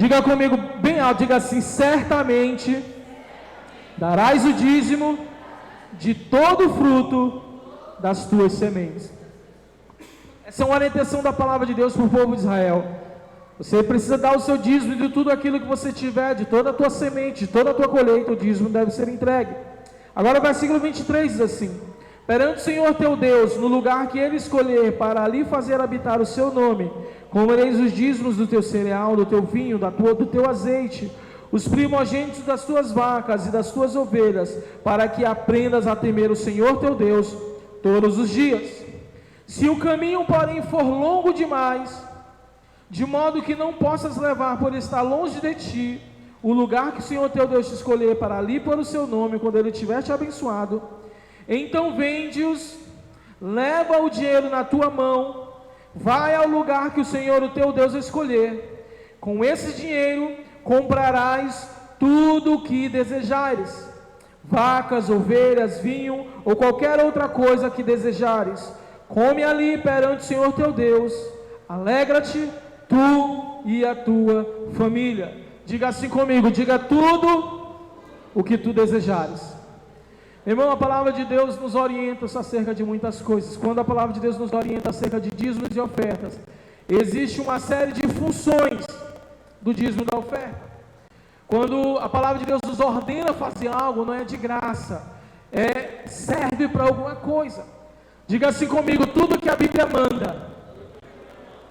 Diga comigo bem alto, diga assim: certamente darás o dízimo de todo o fruto das tuas sementes. Essa é uma orientação da palavra de Deus para o povo de Israel. Você precisa dar o seu dízimo de tudo aquilo que você tiver, de toda a tua semente, de toda a tua colheita, o dízimo deve ser entregue. Agora o versículo 23 diz assim: perante o Senhor teu Deus, no lugar que ele escolher para ali fazer habitar o seu nome, comereis os dízimos do teu cereal, do teu vinho, do teu azeite, os primogênitos das tuas vacas e das tuas ovelhas, para que aprendas a temer o Senhor teu Deus todos os dias. Se o caminho, porém, for longo demais, de modo que não possas levar por estar longe de ti o lugar que o Senhor teu Deus te escolher para ali pôr o seu nome, quando ele tiver te abençoado, então vende-os, leva o dinheiro na tua mão, vai ao lugar que o Senhor o teu Deus escolher, com esse dinheiro comprarás tudo o que desejares, vacas, ovelhas, vinho ou qualquer outra coisa que desejares, come ali perante o Senhor teu Deus, alegra-te tu e a tua família. Diga assim comigo, diga tudo o que tu desejares. Irmão, a palavra de Deus nos orienta acerca de muitas coisas. Quando a palavra de Deus nos orienta acerca de dízimos e ofertas, existe uma série de funções do dízimo e da oferta. Quando a palavra de Deus nos ordena fazer algo, não é de graça, serve para alguma coisa. Diga assim comigo, tudo que a Bíblia manda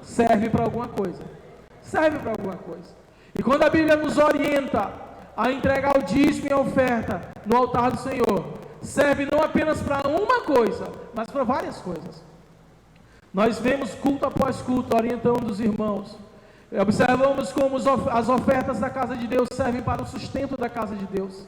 serve para alguma coisa. Serve para alguma coisa. E quando a Bíblia nos orienta a entregar o dízimo e a oferta no altar do Senhor, serve não apenas para uma coisa, mas para várias coisas. Nós vemos culto após culto orientando os irmãos. Observamos como as ofertas da casa de Deus servem para o sustento da casa de Deus.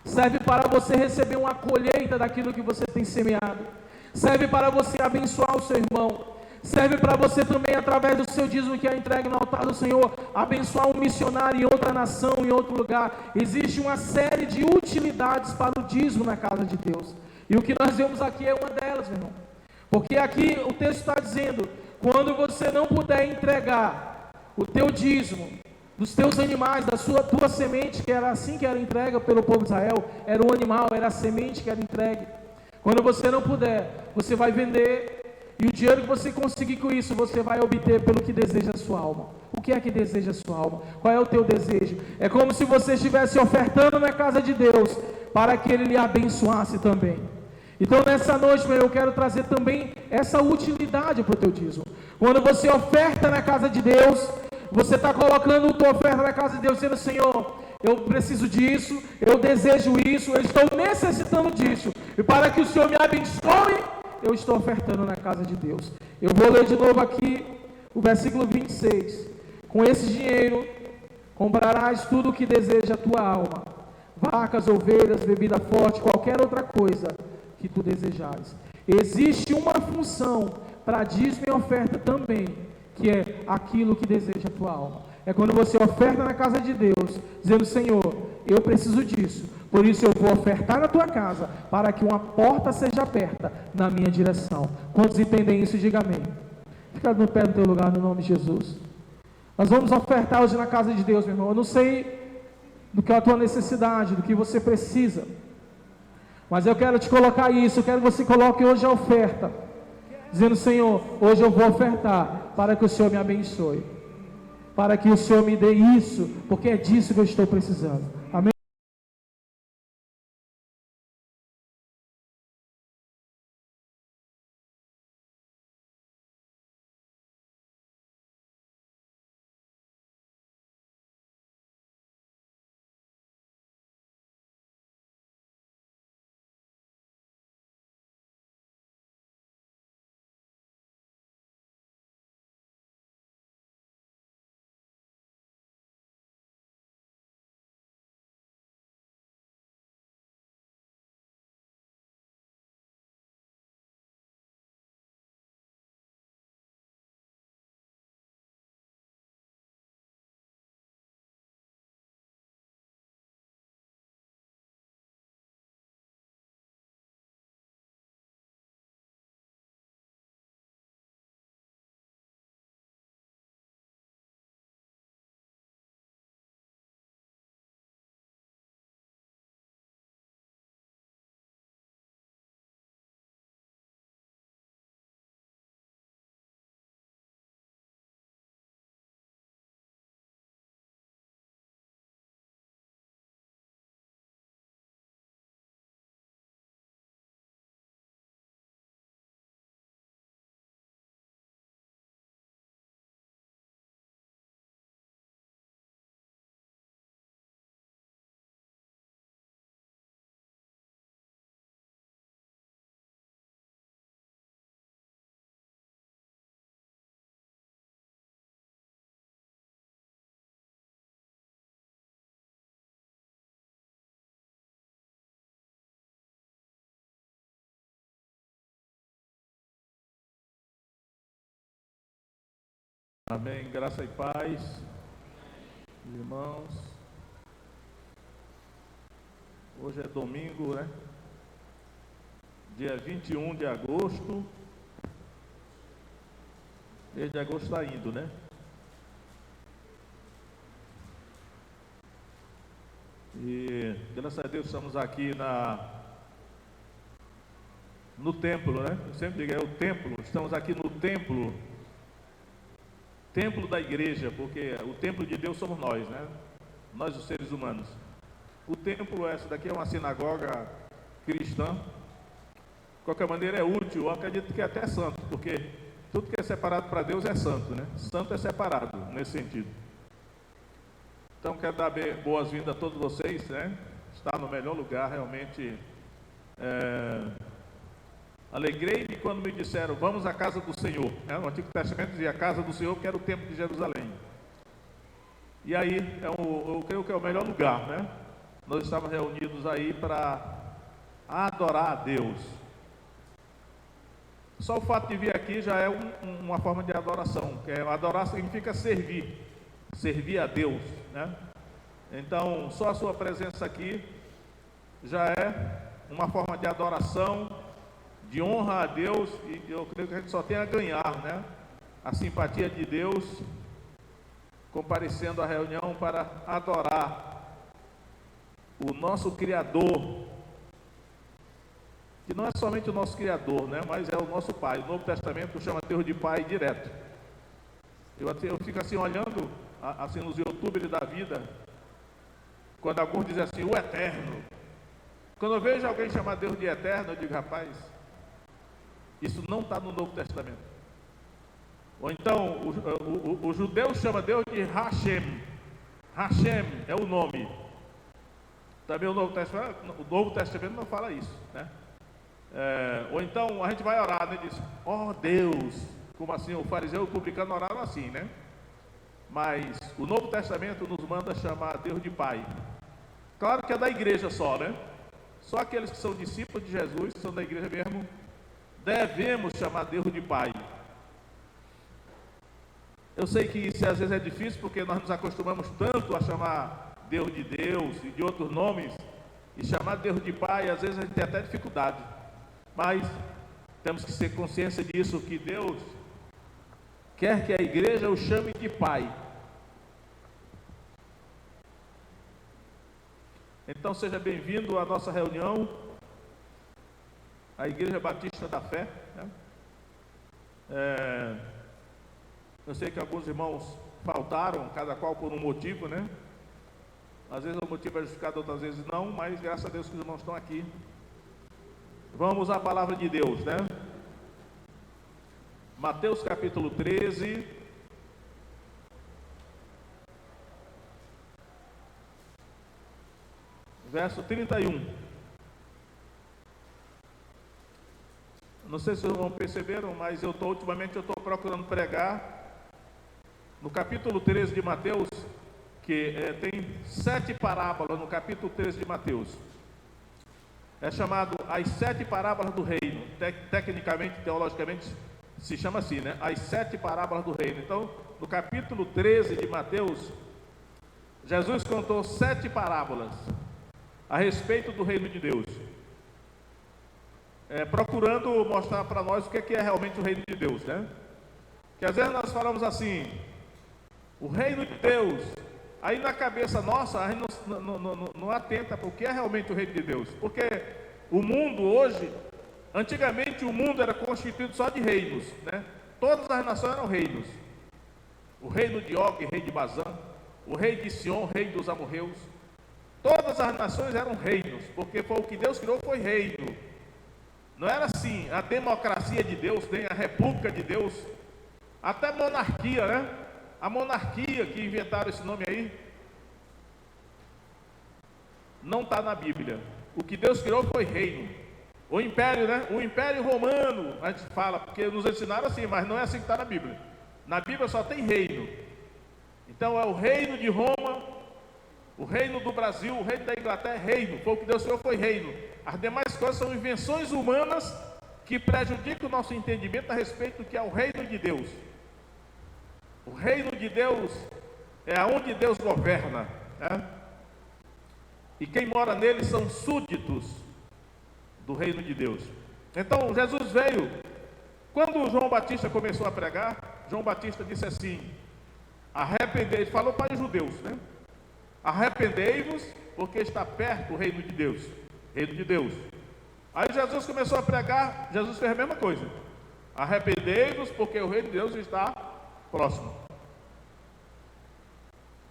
Serve para você receber uma colheita daquilo que você tem semeado. Serve para você abençoar o seu irmão. Serve para você também, através do seu dízimo que é entregue no altar do Senhor, abençoar um missionário em outra nação, em outro lugar. Existe uma série de utilidades para o dízimo na casa de Deus. E o que nós vemos aqui é uma delas, meu irmão. Porque aqui o texto está dizendo, quando você não puder entregar o teu dízimo, dos teus animais, da tua semente, que era assim que era entregue pelo povo de Israel, era o animal, era a semente que era entregue. Quando você não puder, você vai vender, e o dinheiro que você conseguir com isso, você vai obter pelo que deseja a sua alma. O que é que deseja a sua alma? Qual é o teu desejo? É como se você estivesse ofertando na casa de Deus, para que Ele lhe abençoasse também. Então nessa noite, eu quero trazer também essa utilidade para o teu dízimo. Quando você oferta na casa de Deus, você está colocando a tua oferta na casa de Deus, dizendo: Senhor, eu preciso disso, eu desejo isso, eu estou necessitando disso, e para que o Senhor me abençoe, eu estou ofertando na casa de Deus. Eu vou ler de novo aqui o versículo 26. Com esse dinheiro comprarás tudo o que deseja a tua alma, vacas, ovelhas, bebida forte, qualquer outra coisa que tu desejares. Existe uma função para dízimo e oferta também, que é aquilo que deseja a tua alma. É quando você oferta na casa de Deus, dizendo: Senhor, eu preciso disso, por isso eu vou ofertar na tua casa, para que uma porta seja aberta na minha direção. Quantos entendem isso? Diga amém. Fica no pé do teu lugar, no nome de Jesus. Nós vamos ofertar hoje na casa de Deus, meu irmão. Eu não sei do que é a tua necessidade, do que você precisa, mas eu quero te colocar isso. Eu quero que você coloque hoje a oferta, dizendo: Senhor, hoje eu vou ofertar para que o Senhor me abençoe, para que o Senhor me dê isso, porque é disso que eu estou precisando. Amém. Amém, graça e paz, irmãos. Hoje é domingo, né? Dia 21 de agosto. Mês de agosto está indo, né? E graças a Deus estamos aqui no templo, né? Eu sempre digo, é o templo. Estamos aqui no templo da igreja, porque o templo de Deus somos nós, né? Nós, os seres humanos. O templo, essa daqui é uma sinagoga cristã. De qualquer maneira é útil, eu acredito que é até santo, porque tudo que é separado para Deus é santo, né? Santo é separado, nesse sentido. Então quero dar boas-vindas a todos vocês, né? Está no melhor lugar, realmente. Alegrei-me quando me disseram, vamos à casa do Senhor. No Antigo Testamento dizia a casa do Senhor, que era o templo de Jerusalém. E aí, eu creio que é o melhor lugar, né? Nós estávamos reunidos aí para adorar a Deus. Só o fato de vir aqui já é uma forma de adoração. Que adorar significa servir a Deus, né? Então, só a sua presença aqui já é uma forma de adoração, de honra a Deus, e eu creio que a gente só tem a ganhar, né? A simpatia de Deus, comparecendo à reunião para adorar o nosso Criador, que não é somente o nosso Criador, né? Mas é o nosso Pai. O Novo Testamento chama Deus de Pai direto. Eu fico assim olhando, assim nos youtubers da vida, quando alguns dizem assim, o Eterno. Quando eu vejo alguém chamar Deus de Eterno, eu digo, rapaz, isso não está no Novo Testamento. Ou então, o judeu chama Deus de Hashem. Hashem é o nome. Também o Novo Testamento não fala isso, né? Ou então a gente vai orar, né? Diz, ó Deus, como assim o fariseu e o publicano oraram assim, né? Mas o Novo Testamento nos manda chamar Deus de Pai. Claro que é da igreja só, né? Só aqueles que são discípulos de Jesus, que são da igreja mesmo, devemos chamar Deus de Pai. Eu sei que isso às vezes é difícil, porque nós nos acostumamos tanto a chamar Deus de Deus e de outros nomes, e chamar Deus de Pai, às vezes a gente tem até dificuldade. Mas temos que ter consciência disso, que Deus quer que a igreja o chame de Pai. Então seja bem-vindo à nossa reunião, a Igreja Batista da Fé, né? Eu sei que alguns irmãos faltaram, cada qual por um motivo, né? Às vezes o motivo é justificado, outras vezes não, mas graças a Deus que os irmãos estão aqui. Vamos à palavra de Deus, né? Mateus capítulo 13, verso 31. Não sei se vocês não perceberam, mas ultimamente eu estou procurando pregar no capítulo 13 de Mateus, que tem 7 parábolas no capítulo 13 de Mateus. É chamado as 7 parábolas do reino. Tecnicamente, teologicamente, se chama assim, né? As 7 parábolas do reino. Então, no capítulo 13 de Mateus, Jesus contou 7 parábolas a respeito do reino de Deus. Procurando mostrar para nós o que é realmente o reino de Deus, né? Que às vezes nós falamos assim, o reino de Deus, aí na cabeça nossa, a gente não atenta para o que é realmente o reino de Deus, porque o mundo hoje, antigamente o mundo era constituído só de reinos, né? Todas as nações eram reinos, o reino de Og, rei de Bazã, o rei de Sion, rei dos amorreus, todas as nações eram reinos, porque foi o que Deus criou, foi reino. Não era assim, a democracia de Deus, nem a república de Deus, até monarquia, né? A monarquia que inventaram esse nome aí, não está na Bíblia. O que Deus criou foi reino. O império, né? O império romano, a gente fala, porque nos ensinaram assim, mas não é assim que está na Bíblia. Na Bíblia só tem reino. Então é o reino de Roma, o reino do Brasil, o reino da Inglaterra é reino. Foi o que Deus criou, foi reino. As demais coisas são invenções humanas que prejudicam o nosso entendimento a respeito do que é o reino de Deus. O reino de Deus é aonde Deus governa, né? E quem mora nele são súditos do reino de Deus. Então Jesus veio. Quando João Batista começou a pregar, João Batista disse assim: arrependei-vos, falou para os judeus, né? Arrependei-vos, porque está perto o reino de Deus. Reino de Deus. Aí Jesus começou a pregar, Jesus fez a mesma coisa. Arrependei-vos, porque o reino de Deus está próximo.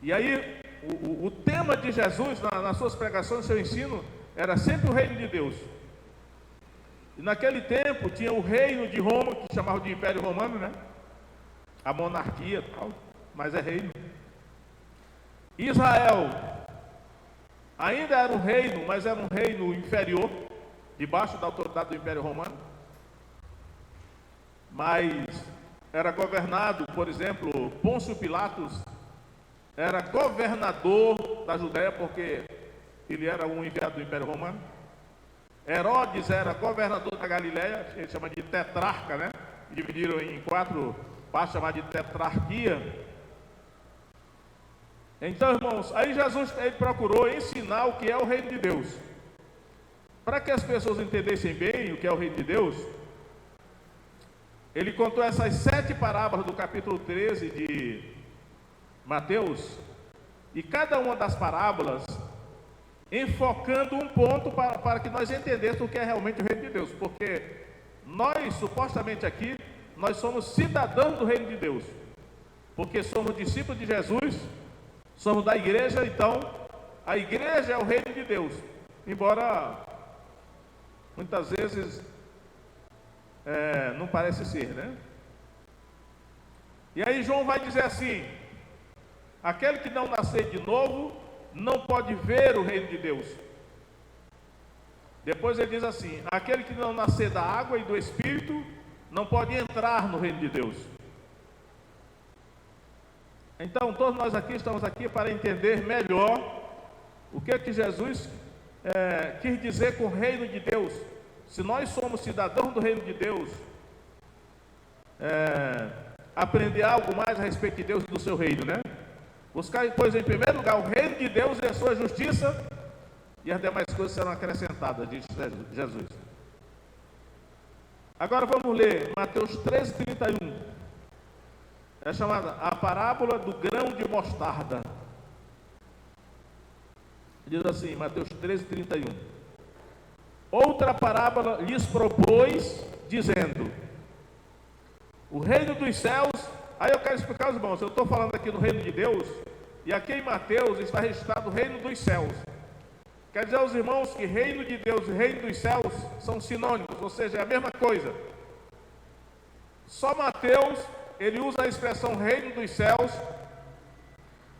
E aí, o tema de Jesus, nas suas pregações, no seu ensino, era sempre o reino de Deus. E naquele tempo, tinha o reino de Roma, que chamavam de Império Romano, né? A monarquia e tal, mas é reino. Israel ainda era um reino, mas era um reino inferior, debaixo da autoridade do Império Romano. Mas era governado, por exemplo, Pôncio Pilatos era governador da Judéia, porque ele era um enviado do Império Romano. Herodes era governador da Galileia, ele chama de tetrarca, né? Dividiram em 4 partes, chamada de tetrarquia. Então, irmãos, aí Jesus ele procurou ensinar o que é o reino de Deus. Para que as pessoas entendessem bem o que é o reino de Deus, ele contou essas 7 parábolas do capítulo 13 de Mateus, e cada uma das parábolas enfocando um ponto para que nós entendêssemos o que é realmente o reino de Deus, porque nós, supostamente aqui, nós somos cidadãos do reino de Deus, porque somos discípulos de Jesus, somos da igreja. Então a igreja é o reino de Deus, embora muitas vezes não parece ser, né? E aí João vai dizer assim: aquele que não nascer de novo não pode ver o reino de Deus. Depois ele diz assim: aquele que não nascer da água e do Espírito não pode entrar no reino de Deus. Então todos nós aqui estamos aqui para entender melhor o que Jesus quis dizer com o reino de Deus. Se nós somos cidadãos do reino de Deus, aprender algo mais a respeito de Deus e do seu reino, né? Buscar, pois, em primeiro lugar o reino de Deus e a sua justiça, e as demais coisas serão acrescentadas, diz Jesus. Agora vamos ler Mateus 13:31. É chamada a parábola do grão de mostarda. Diz assim, Mateus 13:31. Outra parábola lhes propôs, dizendo: o reino dos céus. Aí eu quero explicar aos irmãos, eu estou falando aqui do reino de Deus, e aqui em Mateus está registrado o reino dos céus. Quer dizer aos irmãos que reino de Deus e reino dos céus são sinônimos, ou seja, é a mesma coisa. Só Mateus, ele usa a expressão reino dos céus,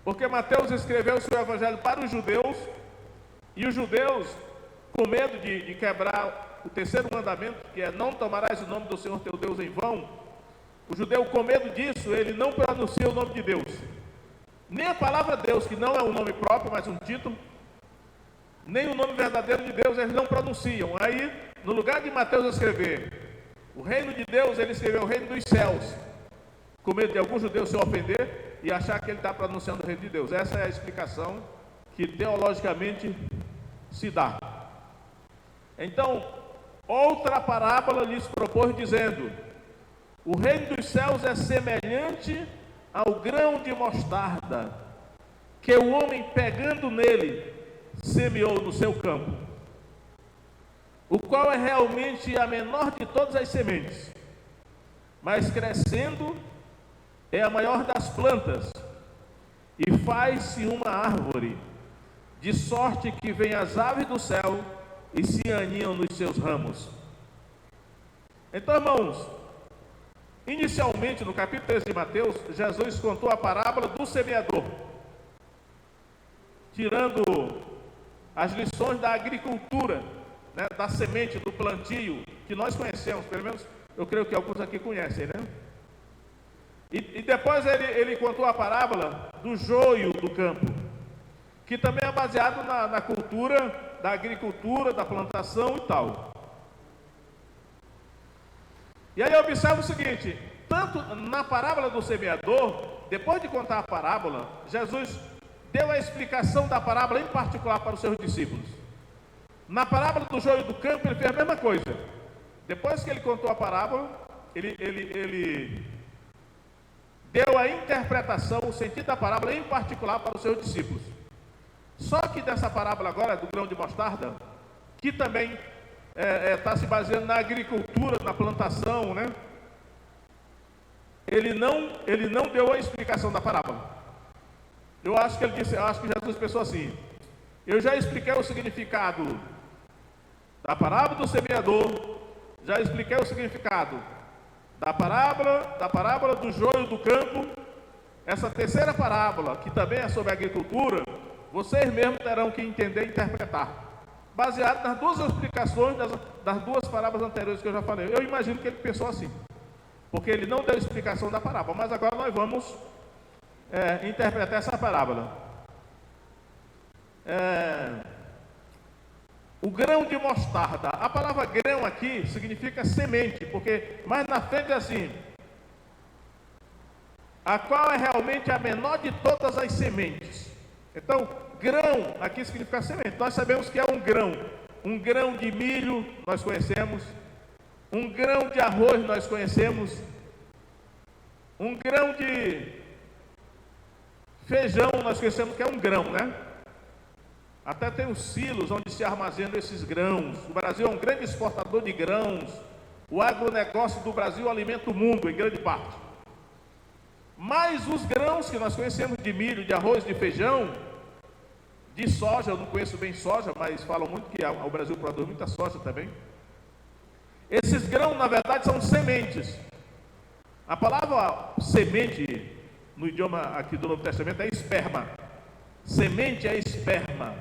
porque Mateus escreveu o seu evangelho para os judeus, e os judeus, com medo de quebrar o terceiro mandamento, que é não tomarás o nome do Senhor teu Deus em vão, o judeu, com medo disso, ele não pronuncia o nome de Deus, nem a palavra Deus, que não é um nome próprio, mas um título, nem o nome verdadeiro de Deus, eles não pronunciam. Aí, no lugar de Mateus escrever o reino de Deus, ele escreveu o reino dos céus, com medo de algum judeu se ofender e achar que ele está pronunciando o reino de Deus. Essa é a explicação que teologicamente se dá. Então, outra parábola lhes propôs, dizendo: o reino dos céus é semelhante ao grão de mostarda, que o homem, pegando nele, semeou no seu campo, o qual é realmente a menor de todas as sementes, mas crescendo é a maior das plantas, e faz-se uma árvore, de sorte que vêm as aves do céu e se aninham nos seus ramos. Então, irmãos, inicialmente no capítulo 13 de Mateus, Jesus contou a parábola do semeador, tirando as lições da agricultura, né, da semente, do plantio, que nós conhecemos, pelo menos eu creio que alguns aqui conhecem, né? E depois ele contou a parábola do joio do campo, que também é baseado na cultura da agricultura, da plantação e tal. E aí observa o seguinte: tanto na parábola do semeador, depois de contar a parábola, Jesus deu a explicação da parábola em particular para os seus discípulos. Na parábola do joio do campo, ele fez a mesma coisa. Depois que ele contou a parábola, ele deu a interpretação, o sentido da parábola em particular para os seus discípulos. Só que dessa parábola agora, do grão de mostarda, que também está se baseando na agricultura, na plantação, né? Ele não deu a explicação da parábola. Eu acho que Jesus pensou assim: eu já expliquei o significado da parábola do semeador, já expliquei o significado da parábola do joio do campo. Essa terceira parábola, que também é sobre a agricultura, vocês mesmos terão que entender e interpretar, baseado nas duas explicações das duas parábolas anteriores que eu já falei. Eu imagino que ele pensou assim, porque ele não deu explicação da parábola, mas agora nós vamos interpretar essa parábola. O grão de mostarda. A palavra grão aqui significa semente, porque mais na frente é assim: a qual é realmente a menor de todas as sementes. Então, grão aqui significa semente. Nós sabemos que é um grão de milho nós conhecemos, um grão de arroz nós conhecemos, um grão de feijão nós conhecemos que é um grão, né? Até tem os silos onde se armazenam esses grãos. O Brasil é um grande exportador de grãos. O agronegócio do Brasil alimenta o mundo em grande parte. Mas os grãos que nós conhecemos de milho, de arroz, de feijão, de soja, eu não conheço bem soja, mas falam muito que o Brasil produz muita soja também. Esses grãos, na verdade, são sementes. A palavra semente, no idioma aqui do Novo Testamento, é esperma. Semente é esperma.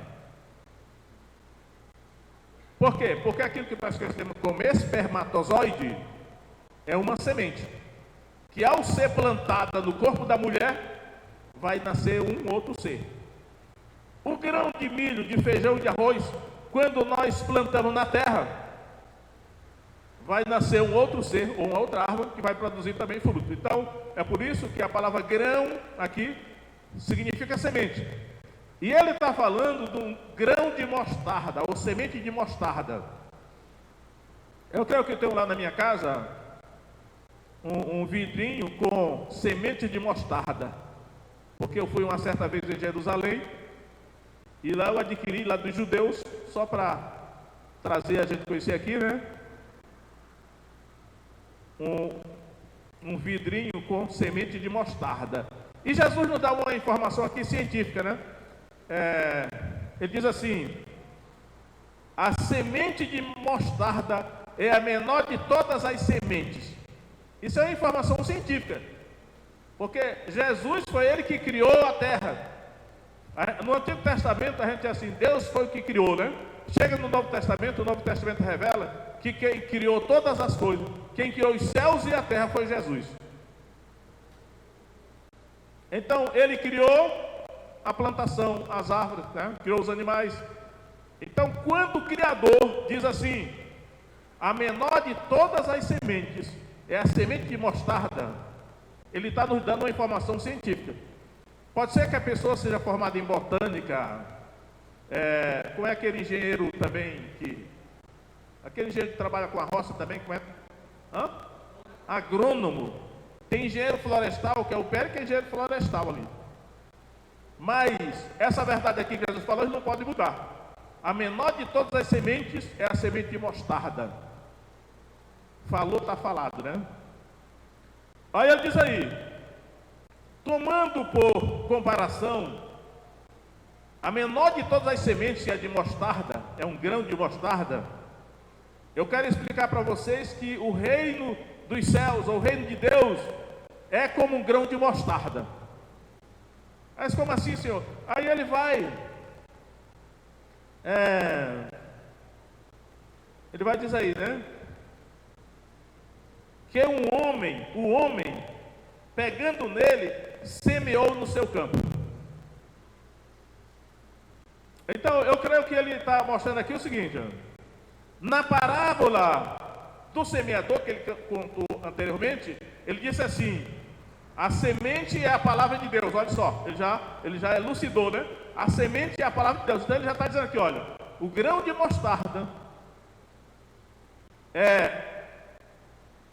Por quê? Porque aquilo que nós conhecemos como espermatozoide é uma semente, que ao ser plantada no corpo da mulher, vai nascer um outro ser. O grão de milho, de feijão e de arroz, quando nós plantamos na terra, vai nascer um outro ser, ou uma outra árvore, que vai produzir também fruto. Então, é por isso que a palavra grão aqui significa semente. E ele está falando de um grão de mostarda, ou semente de mostarda. Eu creio que eu tenho lá na minha casa um vidrinho com semente de mostarda, porque eu fui uma certa vez em Jerusalém, e lá eu adquiri, lá dos judeus, só para trazer a gente conhecer aqui, né? Um vidrinho com semente de mostarda. E Jesus nos dá uma informação aqui científica, né? Ele diz assim: a semente de mostarda é a menor de todas as sementes. Isso é uma informação científica, porque Jesus foi ele que criou a terra. No Antigo Testamento a gente é assim: Deus foi o que criou, né? Chega no Novo Testamento, o Novo Testamento revela que quem criou todas as coisas, quem criou os céus e a terra foi Jesus. Então ele criou a plantação, as árvores, né? Criou os animais. Então, quando o Criador diz assim: a menor de todas as sementes é a semente de mostarda, ele está nos dando uma informação científica. Pode ser que a pessoa seja formada em botânica, como é aquele engenheiro também aquele engenheiro que trabalha com a roça também, como é? Agrônomo. Tem engenheiro florestal, que é o Pérez, que é engenheiro florestal ali. Mas essa verdade aqui que Jesus falou, não pode mudar. A menor de todas as sementes é a semente de mostarda. Falou, está falado, né? Aí ele diz aí: tomando por comparação, a menor de todas as sementes, que é de mostarda, é um grão de mostarda. Eu quero explicar para vocês que o reino dos céus, ou o reino de Deus, é como um grão de mostarda. Mas como assim, Senhor? Aí ele vai, ele vai dizer aí, né? Que o homem, pegando nele, semeou no seu campo. Então, eu creio que ele está mostrando aqui o seguinte: na parábola do semeador, que ele contou anteriormente, ele disse assim: A semente é a palavra de Deus, olha só, ele já elucidou, né? A semente é a palavra de Deus. Então ele já está dizendo aqui, olha, o grão de mostarda é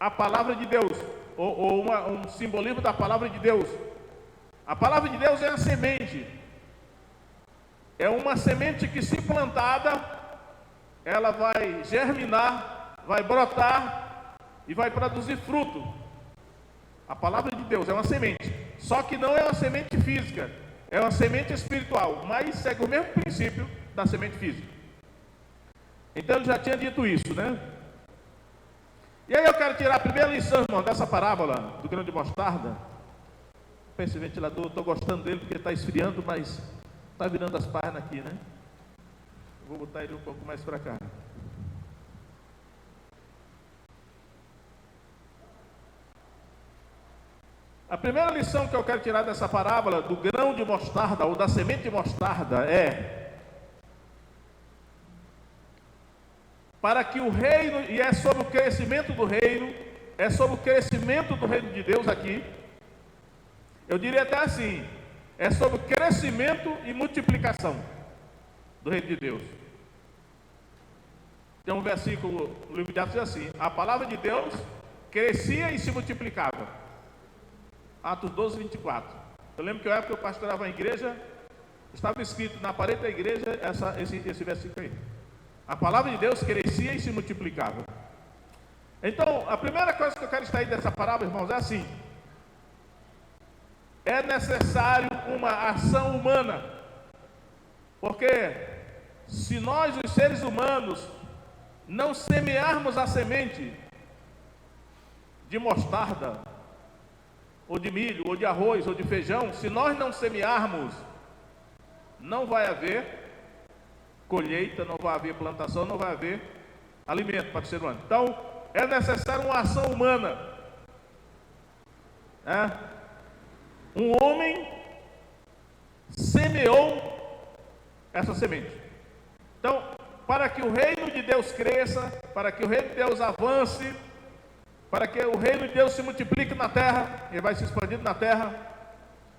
a palavra de Deus, ou um simbolismo da palavra de Deus. A palavra de Deus é a semente. É uma semente que, se plantada, ela vai germinar, vai brotar e vai produzir fruto. A palavra de Deus é uma semente, só que não é uma semente física, é uma semente espiritual, mas segue o mesmo princípio da semente física. Então ele já tinha dito isso, né? E aí eu quero tirar a primeira lição, irmão, dessa parábola do grão de mostarda. Esse ventilador, estou gostando dele porque está esfriando, mas está virando as páginas aqui, né? Vou botar ele um pouco mais para cá. A primeira lição que eu quero tirar dessa parábola do grão de mostarda ou da semente de mostarda é: para que o reino, e é sobre o crescimento do reino, é sobre o crescimento do reino de Deus aqui. Eu diria até assim, é sobre o crescimento e multiplicação do reino de Deus. Tem um versículo no livro de Atos diz assim: a palavra de Deus crescia e se multiplicava. Atos 12, 24. Eu lembro que na época eu pastorava em igreja, estava escrito na parede da igreja esse versículo aí. A palavra de Deus crescia e se multiplicava. Então, a primeira coisa que eu quero extrair dessa parábola, irmãos, é assim: é necessário uma ação humana, porque se nós, os seres humanos, não semearmos a semente de mostarda, ou de milho, ou de arroz, ou de feijão, se nós não semearmos, não vai haver colheita, não vai haver plantação, não vai haver alimento para o ser humano. Então, é necessário uma ação humana. Um homem semeou essa semente. Então, para que o reino de Deus cresça, para que o reino de Deus avance, para que o reino de Deus se multiplique na terra, e vai se expandindo na terra,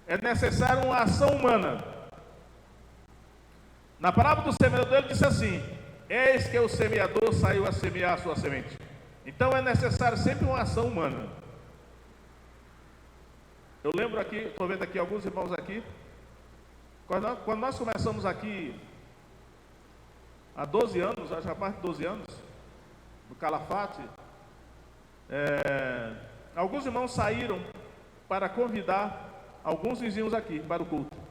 é necessário uma ação humana. Na parábola do semeador ele disse assim: eis que o semeador saiu a semear a sua semente. Então é necessário sempre uma ação humana. Eu lembro aqui, estou vendo aqui alguns irmãos aqui, quando nós começamos aqui há 12 anos, acho que há mais de 12 anos, no Calafate, alguns irmãos saíram para convidar alguns vizinhos aqui para o culto.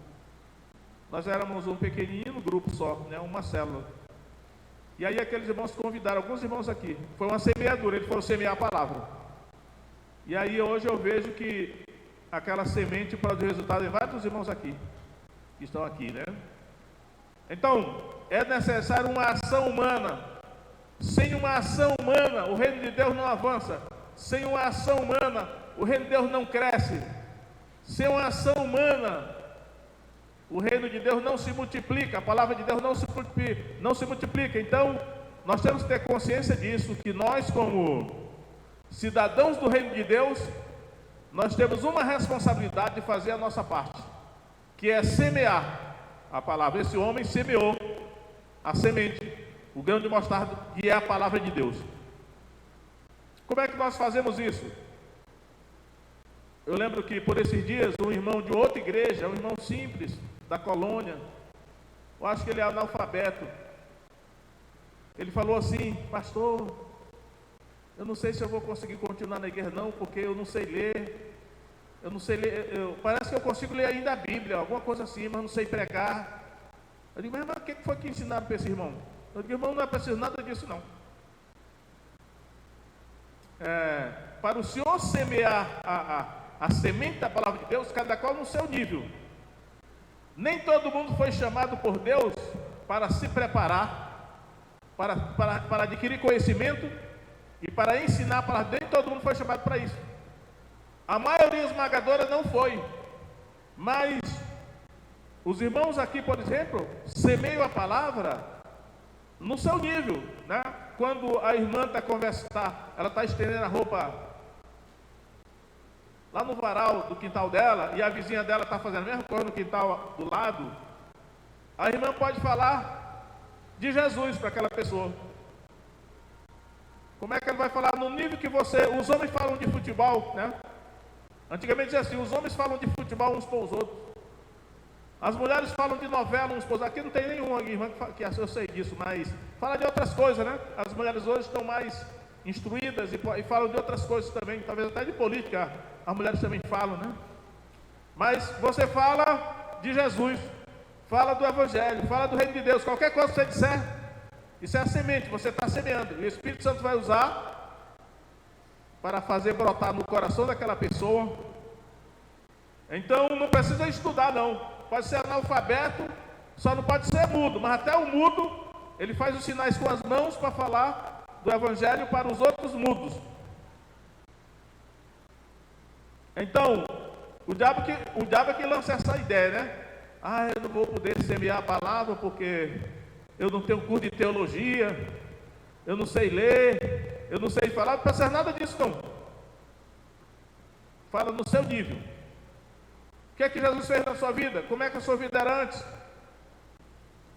Nós éramos um pequenino grupo só, né, uma célula. E aí aqueles irmãos convidaram alguns irmãos aqui. Foi uma semeadura, eles foram semear a palavra. E aí hoje eu vejo que aquela semente produziu resultado em vários irmãos aqui, que estão aqui, né? Então, é necessário uma ação humana. Sem uma ação humana, o reino de Deus não avança. Sem uma ação humana, o reino de Deus não cresce. Sem uma ação humana, o reino de Deus não se multiplica. A palavra de Deus não se multiplica. Então, nós temos que ter consciência disso, que nós, como cidadãos do reino de Deus, nós temos uma responsabilidade de fazer a nossa parte, que é semear a palavra. Esse homem semeou a semente, o grão de mostarda, que é a palavra de Deus. Como é que nós fazemos isso? Eu lembro que por esses dias um irmão de outra igreja, um irmão simples da colônia, eu acho que ele é analfabeto, ele falou assim: pastor, eu não sei se eu vou conseguir continuar na igreja não, porque eu não sei ler, parece que eu consigo ler ainda a Bíblia, alguma coisa assim, mas não sei pregar. Eu digo: mas o que foi que ensinaram para esse irmão? Eu digo: irmão, não é preciso nada disso não. Para o senhor semear a semente da palavra de Deus, cada qual no seu nível. Nem todo mundo foi chamado por Deus para se preparar, para adquirir conhecimento e para ensinar a palavra. Nem todo mundo foi chamado para isso. A maioria esmagadora não foi. Mas os irmãos aqui, por exemplo, semeiam a palavra no seu nível, né? Quando a irmã está conversando, ela está estendendo a roupa lá no varal do quintal dela, e a vizinha dela está fazendo a mesma coisa no quintal do lado, a irmã pode falar de Jesus para aquela pessoa. Como é que ela vai falar no nível que os homens falam de futebol, né? Antigamente dizia assim, os homens falam de futebol uns para os outros. As mulheres falam de novela uns para os outros. Aqui não tem nenhuma irmã que eu sei disso, mas fala de outras coisas, né? As mulheres hoje estão mais instruídas e falam de outras coisas também, talvez até de política, as mulheres também falam, né? Mas você fala de Jesus, fala do Evangelho, fala do Reino de Deus, qualquer coisa que você disser, isso é a semente, você está semeando, e o Espírito Santo vai usar para fazer brotar no coração daquela pessoa. Então não precisa estudar não, pode ser analfabeto, só não pode ser mudo, mas até o mudo, ele faz os sinais com as mãos para falar do Evangelho para os outros mudos. Então, o diabo é que lança essa ideia, né? Ah, eu não vou poder semear a palavra porque eu não tenho curso de teologia, eu não sei ler, eu não sei falar, não precisa nada disso não. Fala no seu nível. O que é que Jesus fez na sua vida? Como é que a sua vida era antes?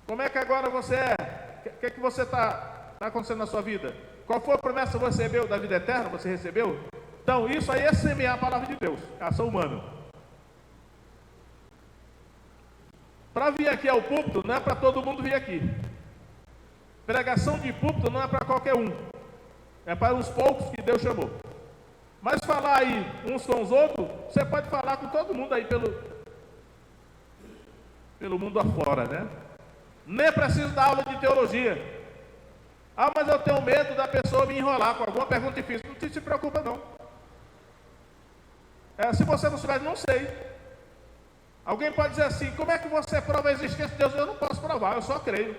Como é que agora você é? O que é que você está acontecendo na sua vida? Qual foi a promessa que você recebeu da vida eterna? Você recebeu? Então, isso aí é semear a palavra de Deus, a ação humana. Para vir aqui ao púlpito, não é para todo mundo vir aqui. Pregação de púlpito não é para qualquer um. É para os poucos que Deus chamou. Mas falar aí uns com os outros, você pode falar com todo mundo aí pelo mundo afora, né? Nem preciso dar aula de teologia. Ah, mas eu tenho medo da pessoa me enrolar com alguma pergunta difícil. Não se preocupa não. Se você não souber, não sei. Alguém pode dizer assim, como é que você prova a existência de Deus? Eu não posso provar, eu só creio.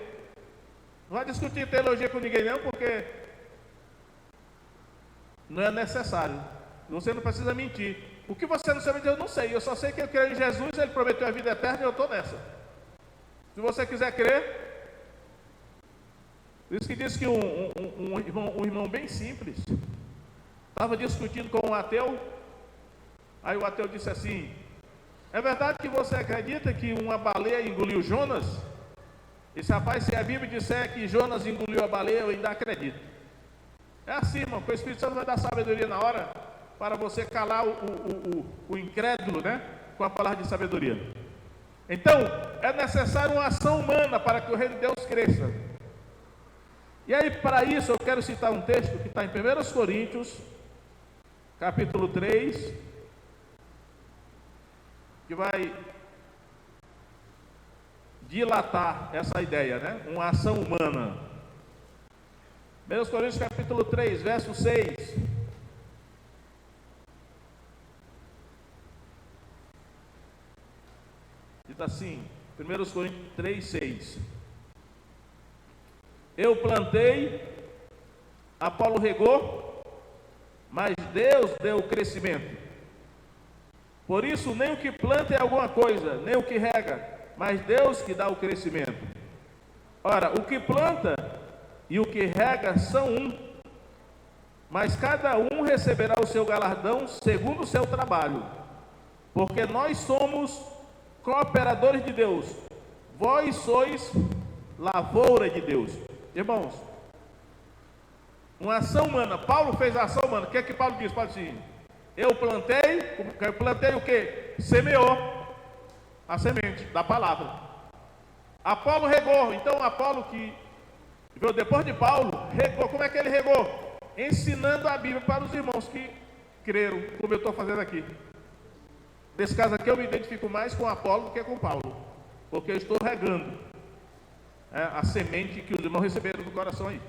Não vai discutir teologia com ninguém não, porque não é necessário. Você não precisa mentir. O que você não sabe de Deus, eu não sei. Eu só sei que eu creio em Jesus, Ele prometeu a vida eterna e eu estou nessa. Se você quiser crer. Por isso que diz que um irmão bem simples estava discutindo com um ateu. Aí o ateu disse assim, é verdade que você acredita que uma baleia engoliu Jonas? Esse rapaz, se a Bíblia disser que Jonas engoliu a baleia, eu ainda acredito. É assim, irmão, que o Espírito Santo vai dar sabedoria na hora para você calar o incrédulo, né? Com a palavra de sabedoria. Então, é necessário uma ação humana para que o reino de Deus cresça. E aí, para isso, eu quero citar um texto que está em 1 Coríntios, capítulo 3, que vai dilatar essa ideia, né? Uma ação humana. 1 Coríntios, capítulo 3, verso 6. Diz assim, 1 Coríntios 3, 6. Eu plantei, Apolo regou, mas Deus deu o crescimento. Por isso, nem o que planta é alguma coisa, nem o que rega, mas Deus que dá o crescimento. Ora, o que planta e o que rega são um, mas cada um receberá o seu galardão segundo o seu trabalho, porque nós somos cooperadores de Deus, vós sois lavoura de Deus. Irmãos, uma ação humana. Paulo fez a ação humana. O que é que Paulo diz? Paulo diz, eu plantei o que? Semeou a semente da palavra. Apolo regou. Então Apolo, que veio depois de Paulo, regou. Como é que ele regou? Ensinando a Bíblia para os irmãos que creram, como eu estou fazendo aqui. Nesse caso aqui eu me identifico mais com Apolo do que com Paulo, porque eu estou regando a semente que os irmãos receberam do coração aí.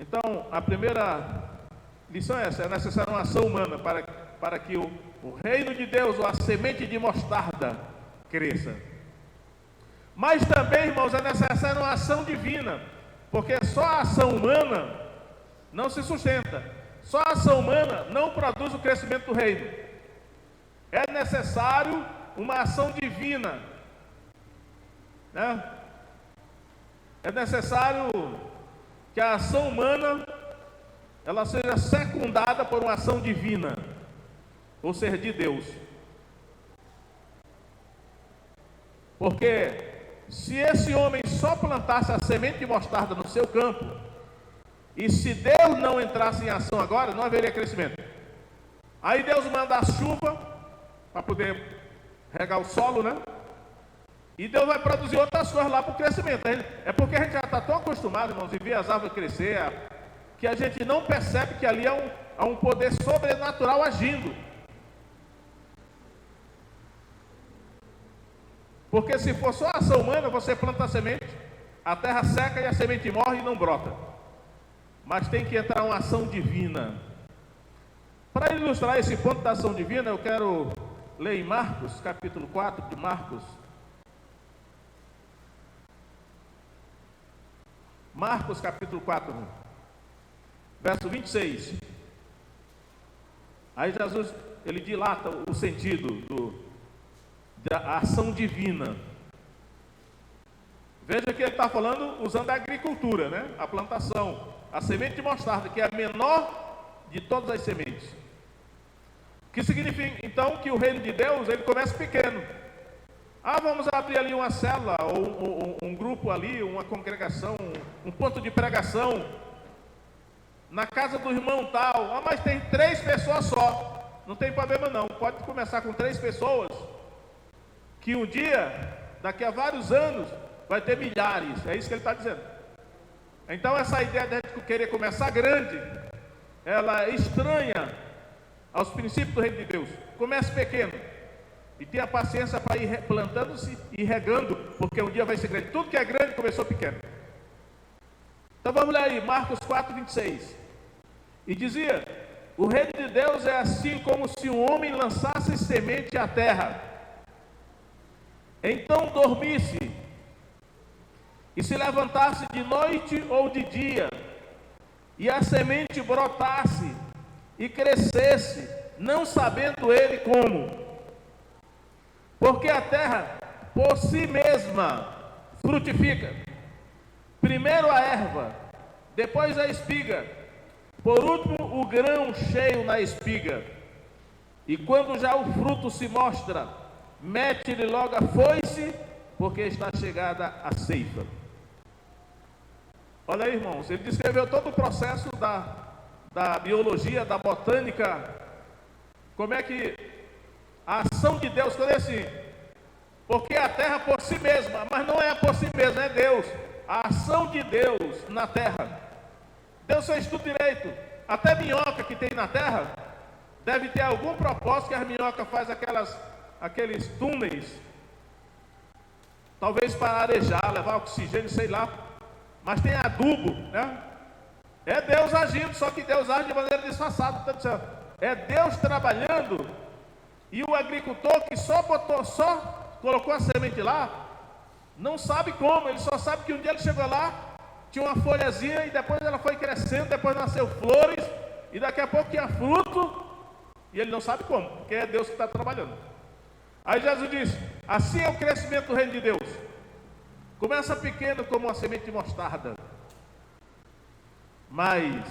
Então, a primeira lição é essa: é necessária uma ação humana para que o reino de Deus, ou a semente de mostarda, cresça. Mas também, irmãos, é necessária uma ação divina, porque só a ação humana não se sustenta, só a ação humana não produz o crescimento do reino. É necessário uma ação divina, né? É necessário que a ação humana ela seja secundada por uma ação divina, ou seja, de Deus. Porque se esse homem só plantasse a semente de mostarda no seu campo, e se Deus não entrasse em ação agora, não haveria crescimento. Aí Deus manda a chuva para poder regar o solo, né? E Deus vai produzir outras coisas lá para o crescimento. É porque a gente já está tão acostumado, irmãos, em ver as árvores crescer, que a gente não percebe que ali há um poder sobrenatural agindo. Porque se for só ação humana, você planta a semente, a terra seca e a semente morre e não brota. Mas tem que entrar uma ação divina. Para ilustrar esse ponto da ação divina, eu quero ler em Marcos, capítulo 4 de Marcos. Marcos, capítulo 4, verso 26. Aí Jesus, ele dilata o sentido da ação divina. Veja que ele está falando usando a agricultura, né? A plantação, a semente de mostarda, que é a menor de todas as sementes. Que significa, então, que o reino de Deus, ele começa pequeno. Vamos abrir ali uma célula, ou um grupo ali, uma congregação, um ponto de pregação, na casa do irmão tal. Mas tem 3 pessoas só. Não tem problema não, pode começar com 3 pessoas, que um dia, daqui a vários anos, vai ter milhares. É isso que ele está dizendo. Então essa ideia de a gente querer começar grande, ela é estranha aos princípios do reino de Deus. Comece pequeno e tenha paciência para ir plantando-se e regando, porque um dia vai ser grande. Tudo que é grande começou pequeno. Então vamos ler aí, Marcos 4, 26. E dizia: o reino de Deus é assim como se um homem lançasse semente à terra, então dormisse e se levantasse de noite ou de dia, e a semente brotasse e crescesse, não sabendo ele como. Porque a terra por si mesma frutifica, primeiro a erva, depois a espiga, por último o grão cheio na espiga. E quando já o fruto se mostra, mete-lhe logo a foice, porque está chegada a ceifa. Olha aí, irmãos, ele descreveu todo o processo da biologia, da botânica, como é que a ação de Deus, quando é assim, porque a terra por si mesma, mas não é por si mesma, é Deus, a ação de Deus na terra. Deus fez tudo direito, até minhoca que tem na terra, deve ter algum propósito que a minhoca faz aqueles túneis, talvez para arejar, levar oxigênio, sei lá, mas tem adubo, né? É Deus agindo, só que Deus age de maneira disfarçada. É Deus trabalhando, e o agricultor que só colocou a semente lá, não sabe como, ele só sabe que um dia ele chegou lá, tinha uma folhazinha, e depois ela foi crescendo, depois nasceu flores, e daqui a pouco tinha fruto, e ele não sabe como, porque é Deus que está trabalhando. Aí Jesus disse: assim é o crescimento do reino de Deus. Começa pequeno como uma semente de mostarda, mas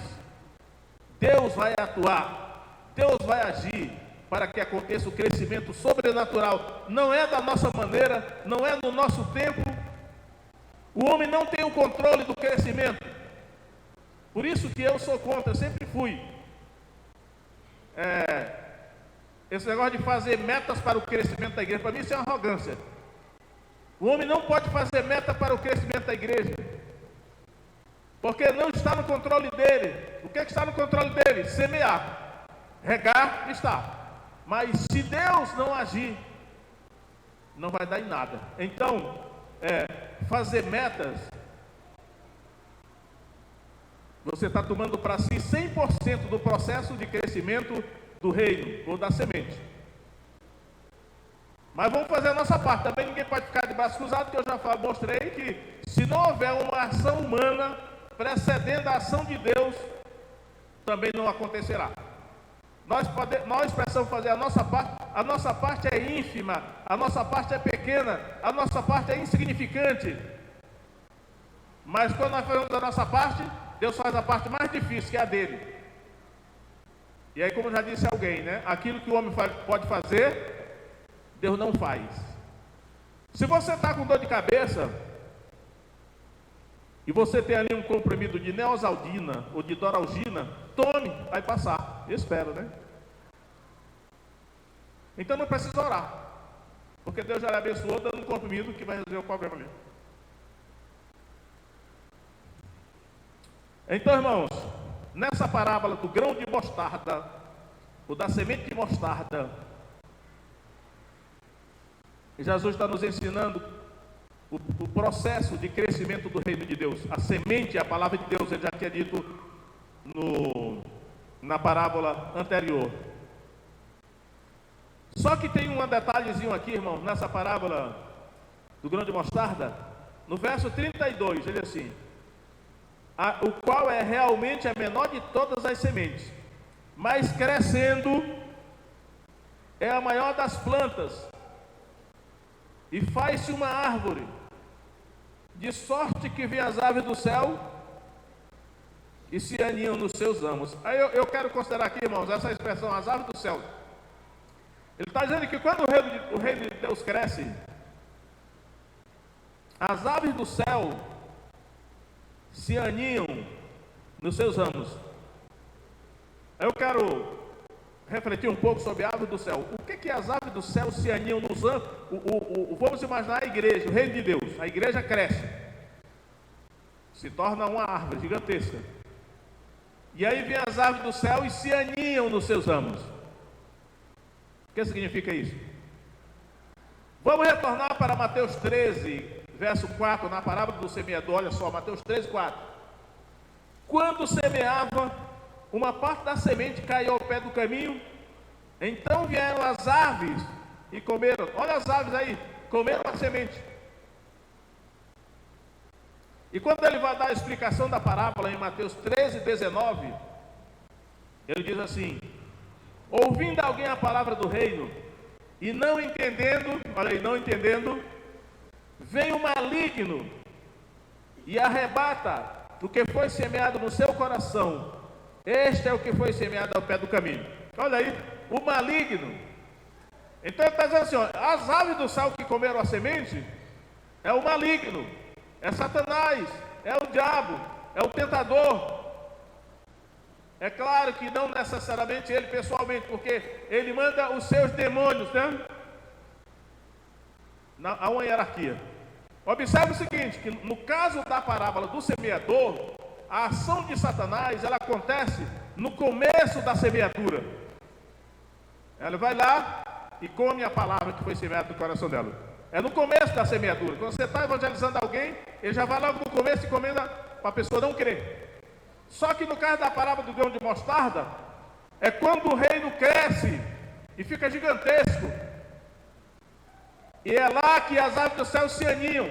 Deus vai atuar, Deus vai agir para que aconteça o crescimento sobrenatural. Não é da nossa maneira, não é no nosso tempo. O homem não tem o controle do crescimento. Por isso que eu sou contra, eu sempre fui. Esse negócio de fazer metas para o crescimento da igreja, para mim isso é uma arrogância. O homem não pode fazer meta para o crescimento da igreja, porque não está no controle dele. O que está no controle dele? Semear, regar, está. Mas se Deus não agir, não vai dar em nada. Então, fazer metas, você está tomando para si 100% do processo de crescimento do reino, ou da semente. Mas vamos fazer a nossa parte. Também ninguém pode ficar de braço cruzado, que eu já mostrei que se não houver uma ação humana precedendo a ação de Deus, também não acontecerá. Nós precisamos fazer a nossa parte é ínfima, a nossa parte é pequena, a nossa parte é insignificante. Mas quando nós fazemos a nossa parte, Deus faz a parte mais difícil, que é a dele. E aí, como já disse alguém, né? Aquilo que o homem pode fazer, Deus não faz. Se você está com dor de cabeça, e você tem ali um comprimido de neosaldina ou de doralgina, tome, vai passar. Eu espero, né? Então não precisa orar, porque Deus já lhe abençoou dando um comprimido que vai resolver o problema ali. Então, irmãos, nessa parábola do grão de mostarda, ou da semente de mostarda, Jesus está nos ensinando o processo de crescimento do reino de Deus. A semente, a palavra de Deus, ele já tinha dito na parábola anterior. Só que tem um detalhezinho aqui, irmãos, nessa parábola do grão de mostarda, no verso 32, ele diz assim: o qual é realmente a menor de todas as sementes, mas crescendo é a maior das plantas, e faz-se uma árvore, de sorte que vem as aves do céu e se aninham nos seus ramos. Aí eu quero considerar aqui, irmãos, essa expressão, as aves do céu. Ele está dizendo que quando o reino de Deus cresce, as aves do céu se aninham nos seus ramos. Eu quero refletir um pouco sobre a ave do céu. O que as aves do céu se aninham nos ramos? Vamos imaginar a igreja, o reino de Deus. A igreja cresce, se torna uma árvore gigantesca. E aí vem as aves do céu e se aninham nos seus ramos. O que significa isso? Vamos retornar para Mateus 13, verso 4, na parábola do semeador. Olha só, Mateus 13, 4. Quando semeava, uma parte da semente caiu ao pé do caminho, então vieram as aves e comeram. Olha as aves aí, comeram a semente. E quando ele vai dar a explicação da parábola em Mateus 13, 19, ele diz assim: ouvindo alguém a palavra do reino e não entendendo, olha aí, não entendendo, vem o maligno e arrebata o que foi semeado no seu coração. Este é o que foi semeado ao pé do caminho. Olha aí, o maligno. Então ele está dizendo assim, ó, as aves do céu que comeram a semente é o maligno, é Satanás, é o diabo, é o tentador. É claro que não necessariamente ele pessoalmente, porque ele manda os seus demônios, né? Há uma hierarquia. Observe o seguinte, que no caso da parábola do semeador, a ação de Satanás, ela acontece no começo da semeadura. Ela vai lá e come a palavra que foi semeada no coração dela. É no começo da semeadura. Quando você está evangelizando alguém, ele já vai logo no começo e comenda para a pessoa não crer. Só que no caso da parábola do grão de mostarda, é quando o reino cresce e fica gigantesco. E é lá que as aves do céu se aninham.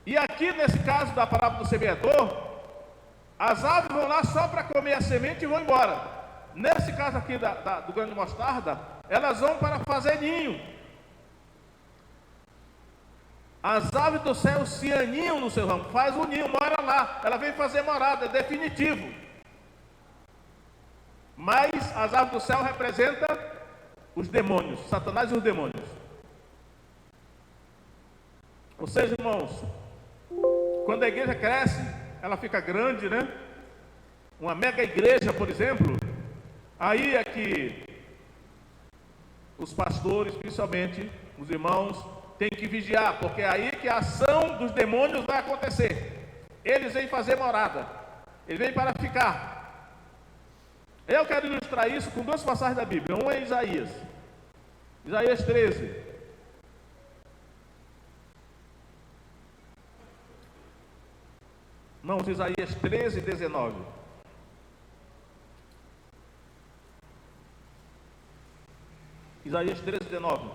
E aqui nesse caso da parábola do semeador, as aves vão lá só para comer a semente e vão embora. Nesse caso aqui do grão de mostarda, elas vão para fazer ninho. As aves do céu se aninham no seu ramo, faz o ninho, mora lá, ela vem fazer morada, é definitivo. Mas as aves do céu representam os demônios, Satanás e os demônios. Ou seja, irmãos, quando a igreja cresce, ela fica grande, né? Uma mega igreja, por exemplo, aí é que os pastores, principalmente os irmãos, têm que vigiar, porque é aí que a ação dos demônios vai acontecer. Eles vêm fazer morada, eles vêm para ficar. Eu quero ilustrar isso com duas passagens da Bíblia. Uma é Isaías 13. Irmãos, Isaías 13, 19. Isaías 13, 19.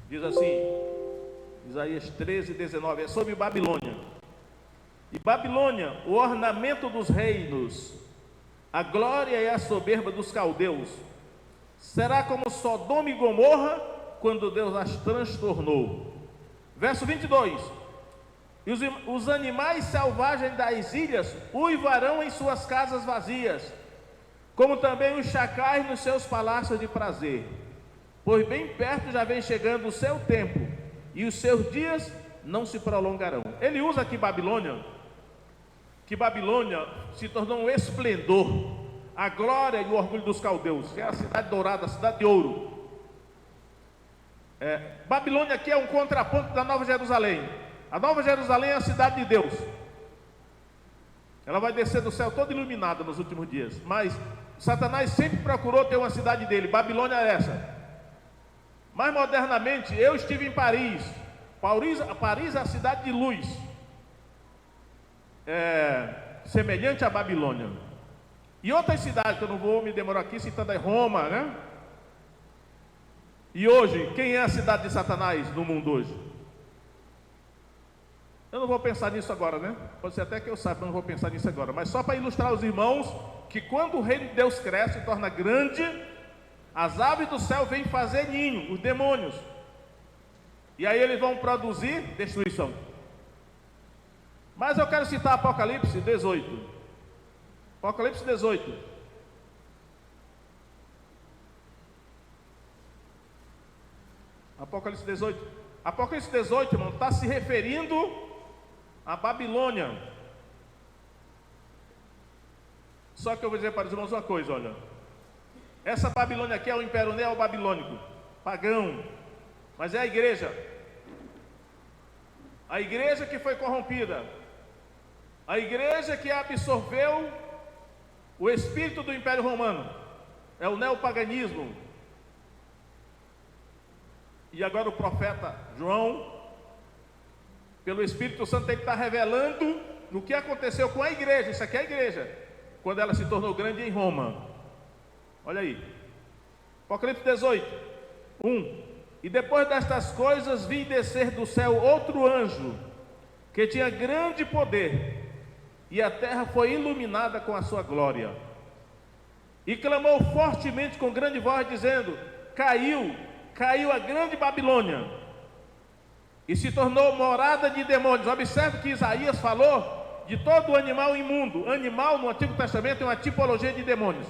Diz assim, Isaías 13, 19, é sobre Babilônia. E Babilônia, o ornamento dos reinos, a glória e a soberba dos caldeus, será como Sodoma e Gomorra, quando Deus as transtornou. Verso 22. E os animais selvagens das ilhas uivarão em suas casas vazias, como também os chacais nos seus palácios de prazer. Pois bem perto já vem chegando o seu tempo, e os seus dias não se prolongarão. Ele usa aqui Babilônia, que Babilônia se tornou um esplendor, a glória e o orgulho dos caldeus, que é a cidade dourada, a cidade de ouro. Babilônia aqui é um contraponto da Nova Jerusalém. A Nova Jerusalém é a cidade de Deus. Ela vai descer do céu toda iluminada nos últimos dias. Mas Satanás sempre procurou ter uma cidade dele. Babilônia é essa. Mais modernamente, eu estive em Paris. Paris é a cidade de luz. Semelhante à Babilônia. E outras cidades, que eu não vou me demorar aqui, citando Roma, né? E hoje, quem é a cidade de Satanás no mundo hoje? Eu não vou pensar nisso agora, né? Pode ser até que eu saiba, mas não vou pensar nisso agora. Mas só para ilustrar os irmãos, que quando o reino de Deus cresce e torna grande, as aves do céu vêm fazer ninho, os demônios. E aí eles vão produzir destruição. Mas eu quero citar Apocalipse 18. Apocalipse 18. Apocalipse 18. Apocalipse 18, irmão, está se referindo a Babilônia. Só que eu vou dizer para os irmãos uma coisa, olha. Essa Babilônia aqui é o Império Neo-Babilônico, pagão, mas é a igreja. A igreja que foi corrompida. A igreja que absorveu o espírito do Império Romano. É o neopaganismo. E agora o profeta João, pelo Espírito Santo, ele está revelando no que aconteceu com a igreja. Isso aqui é a igreja, quando ela se tornou grande em Roma. Olha aí, Apocalipse 18, 1. E depois destas coisas vi descer do céu outro anjo, que tinha grande poder, e a terra foi iluminada com a sua glória. E clamou fortemente com grande voz, dizendo: caiu a grande Babilônia, e se tornou morada de demônios. Observe que Isaías falou de todo animal imundo. Animal no Antigo Testamento é uma tipologia de demônios.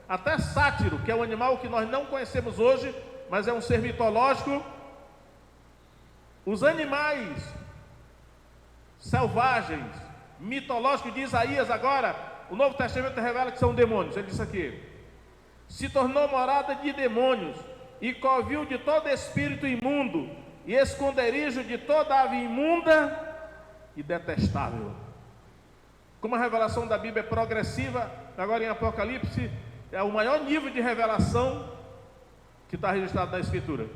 Até sátiro, que é um animal que nós não conhecemos hoje, mas é um ser mitológico. Os animais selvagens, mitológicos de Isaías, agora, o Novo Testamento revela que são demônios. Ele diz aqui: se tornou morada de demônios, e covil de todo espírito imundo, e esconderijo de toda ave imunda e detestável. Como a revelação da Bíblia é progressiva, agora em Apocalipse é o maior nível de revelação que está registrado na Escritura.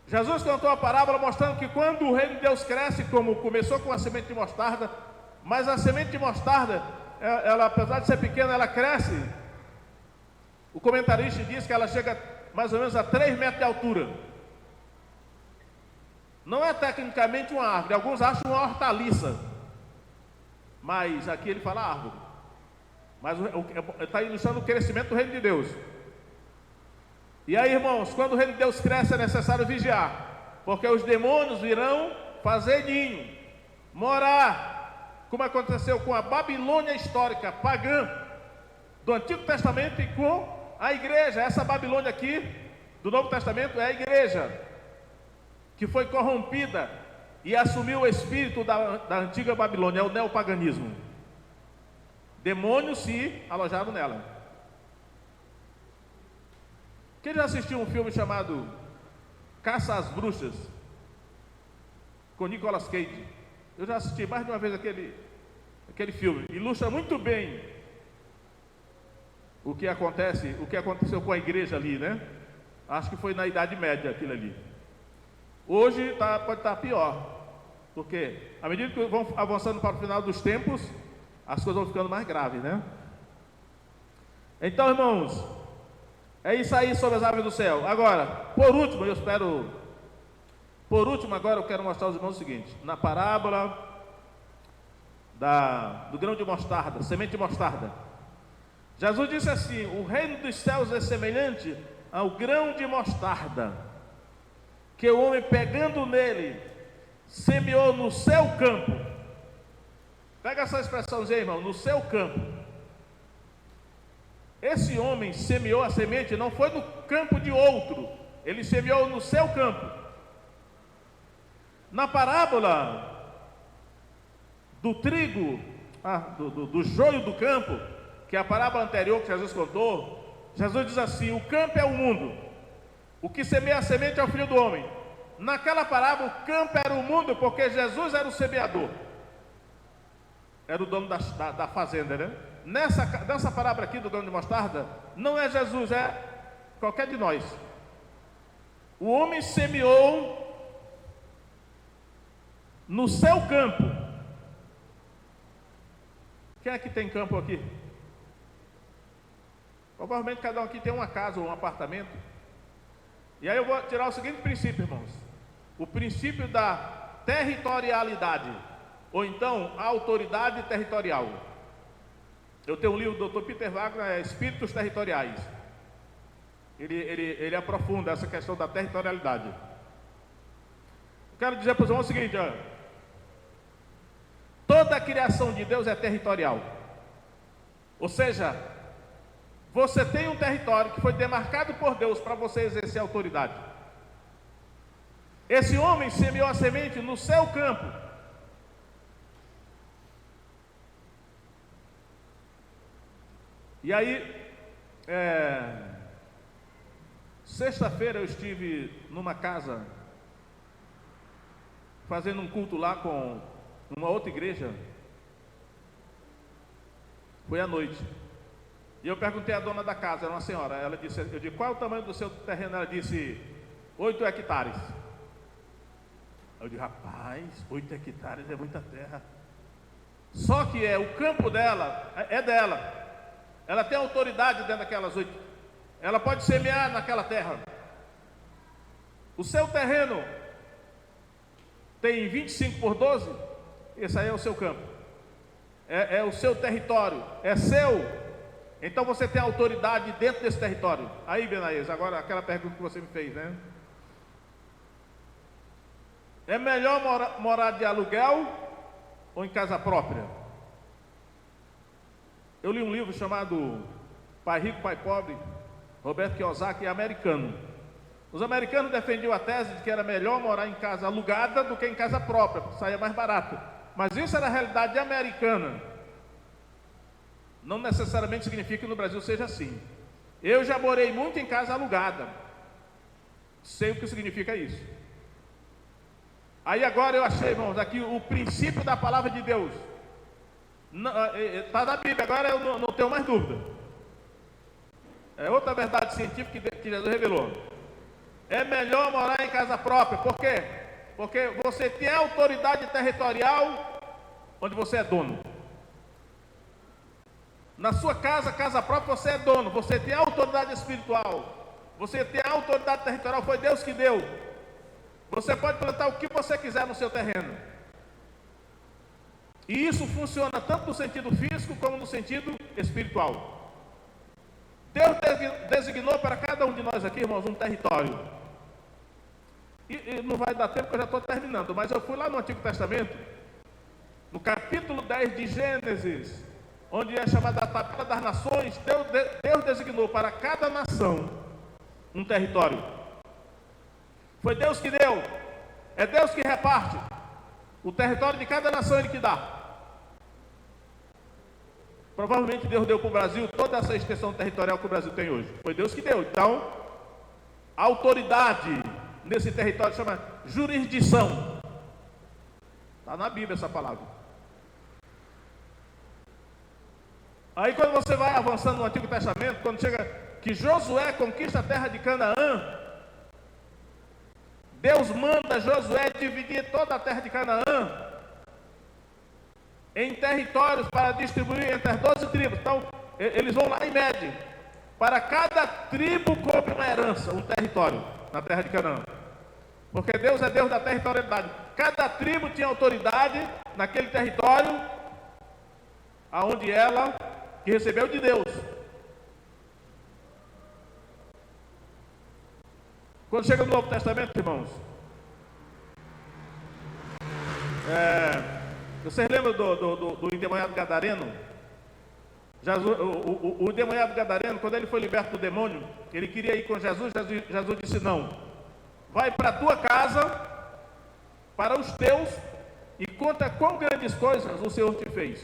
Jesus contou a parábola mostrando que quando o reino de Deus cresce, como começou com a semente de mostarda, mas a semente de mostarda, ela, apesar de ser pequena, ela cresce. O comentarista diz que ela chega mais ou menos a 3 metros de altura. Não é tecnicamente uma árvore, alguns acham uma hortaliça, mas aqui ele fala árvore. Mas está ilustrando o crescimento do reino de Deus. E aí, irmãos, quando o reino de Deus cresce, é necessário vigiar, porque os demônios virão fazer ninho, morar, como aconteceu com a Babilônia histórica, pagã, do Antigo Testamento, e com a igreja. Essa Babilônia aqui, do Novo Testamento, é a igreja, que foi corrompida e assumiu o espírito da antiga Babilônia, é o neopaganismo. Demônios se alojaram nela. Quem já assistiu um filme chamado Caça às Bruxas, com Nicolas Cage? Eu já assisti mais de uma vez aquele filme. Ilustra muito bem o que aconteceu com a igreja ali, né? Acho que foi na Idade Média aquilo ali. Hoje pode estar pior, porque à medida que vão avançando para o final dos tempos, as coisas vão ficando mais graves, né? Então, irmãos, é isso aí sobre as aves do céu. Agora, por último, agora eu quero mostrar aos irmãos o seguinte: na parábola do grão de mostarda, semente de mostarda, Jesus disse assim: o reino dos céus é semelhante ao grão de mostarda, que o homem pegando nele semeou no seu campo. Pega essa expressãozinha, irmão, no seu campo. Esse homem semeou a semente, não foi no campo de outro, ele semeou no seu campo. Na parábola do trigo, do joio do campo, que é a parábola anterior que Jesus contou, Jesus diz assim: o campo é o mundo, o que semeia a semente é o filho do homem. Naquela parábola, o campo era o mundo, porque Jesus era o semeador, era o dono da fazenda, né? Nessa parábola aqui do grão de mostarda, não é Jesus, é qualquer de nós. O homem semeou no seu campo. Quem é que tem campo aqui? Provavelmente cada um aqui tem uma casa ou um apartamento. E aí eu vou tirar o seguinte princípio, irmãos: o princípio da territorialidade, ou então a autoridade territorial. Eu tenho um livro do Dr. Peter Wagner, Espíritos Territoriais. Ele aprofunda essa questão da territorialidade. Eu quero dizer para os irmãos o seguinte: toda a criação de Deus é territorial. Ou seja, você tem um território que foi demarcado por Deus para você exercer autoridade. Esse homem semeou a semente no seu campo. E aí, sexta-feira eu estive numa casa, fazendo um culto lá com uma outra igreja. Foi à noite. E eu perguntei à dona da casa, era uma senhora. Ela disse, eu disse, qual é o tamanho do seu terreno? Ela disse, 8 hectares. Eu disse, rapaz, 8 hectares é muita terra. Só que o campo dela é dela. Ela tem autoridade dentro daquelas 8. Ela pode semear naquela terra. O seu terreno tem 25 por 12. Esse aí é o seu campo. É o seu território. É seu. Então você tem autoridade dentro desse território. Aí, Benaías, agora aquela pergunta que você me fez, né? É melhor morar de aluguel ou em casa própria? Eu li um livro chamado Pai Rico, Pai Pobre, Robert Kiyosaki, é americano. Os americanos defendiam a tese de que era melhor morar em casa alugada do que em casa própria, porque saía mais barato. Mas isso era a realidade americana. Não necessariamente significa que no Brasil seja assim. Eu já morei muito em casa alugada. Sei o que significa isso. Aí agora eu achei, irmãos, aqui o princípio da palavra de Deus. Está na Bíblia, agora eu não tenho mais dúvida. É outra verdade científica que Jesus revelou. É melhor morar em casa própria. Por quê? Porque você tem autoridade territorial onde você é dono. Na sua casa própria, você é dono. Você tem autoridade espiritual. Você tem autoridade territorial, foi Deus que deu. Você pode plantar o que você quiser no seu terreno. E isso funciona tanto no sentido físico como no sentido espiritual. Deus designou para cada um de nós aqui, irmãos, um território. E não vai dar tempo, porque eu já estou terminando. Mas eu fui lá no Antigo Testamento, no capítulo 10 de Gênesis, onde é chamada a tabela das nações. Deus designou para cada nação um território. Foi Deus que deu. É Deus que reparte. O território de cada nação Ele que dá. Provavelmente Deus deu para o Brasil toda essa extensão territorial que o Brasil tem hoje. Foi Deus que deu. Então, a autoridade nesse território chama jurisdição. Está na Bíblia essa palavra. Aí quando você vai avançando no Antigo Testamento, quando chega que Josué conquista a terra de Canaã, Deus manda Josué dividir toda a terra de Canaã em territórios para distribuir entre as 12 tribos. Então, eles vão lá e medem. Para cada tribo coube uma herança, um território na terra de Canaã. Porque Deus é Deus da territorialidade. Cada tribo tinha autoridade naquele território aonde ela que recebeu de Deus. Quando chega no Novo Testamento, irmãos, Vocês lembram do endemoniado gadareno? O endemoniado gadareno, quando ele foi liberto do demônio, ele queria ir com Jesus. Jesus disse: não, vai para a tua casa, para os teus, e conta quão grandes coisas o Senhor te fez.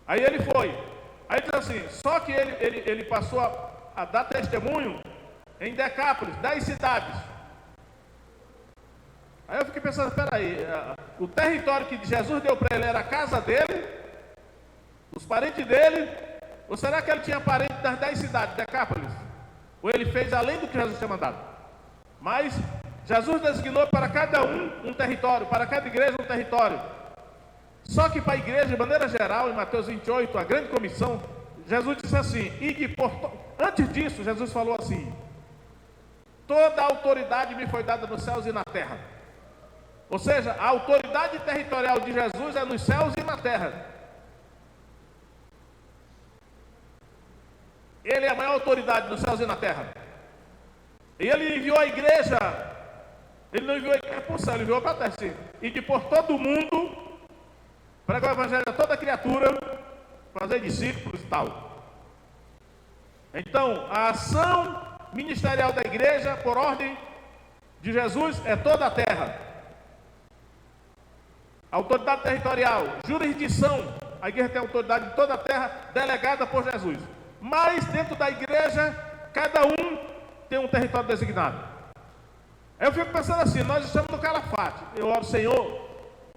Aí ele foi. Aí diz assim, só que ele passou a dar testemunho em Decápolis, 10 cidades. Aí eu fiquei pensando, espera aí, o território que Jesus deu para ele era a casa dele, os parentes dele, ou será que ele tinha parentes das 10 cidades, Decápolis? Ou ele fez além do que Jesus tinha mandado? Mas Jesus designou para cada um território, para cada igreja um território. Só que para a igreja, de maneira geral, em Mateus 28, a grande comissão, Jesus disse assim, antes disso, Jesus falou assim, toda a autoridade me foi dada nos céus e na terra. Ou seja, a autoridade territorial de Jesus é nos céus e na terra. Ele é a maior autoridade nos céus e na terra. E ele enviou a igreja, ele não enviou a igreja para o céu, ele enviou para a terra, sim. E de por todo o mundo, pregar o evangelho a toda criatura, fazer discípulos e tal. Então, a ação ministerial da igreja, por ordem de Jesus, é toda a terra. Autoridade territorial, jurisdição, a igreja tem autoridade em toda a terra, delegada por Jesus. Mas dentro da igreja, cada um tem um território designado. Eu fico pensando assim, nós estamos no calafate. Eu oro, Senhor,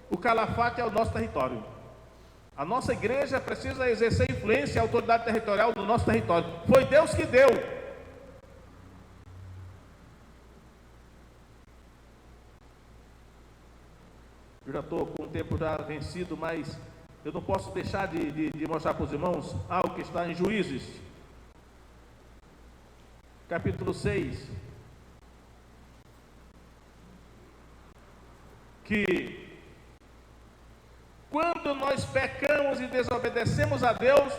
o calafate é o nosso território. A nossa igreja precisa exercer influência e autoridade territorial do nosso território. Foi Deus que deu. Eu já estou com o tempo já vencido, mas eu não posso deixar de mostrar para os irmãos algo que está em Juízes, capítulo 6, que quando nós pecamos e desobedecemos a Deus,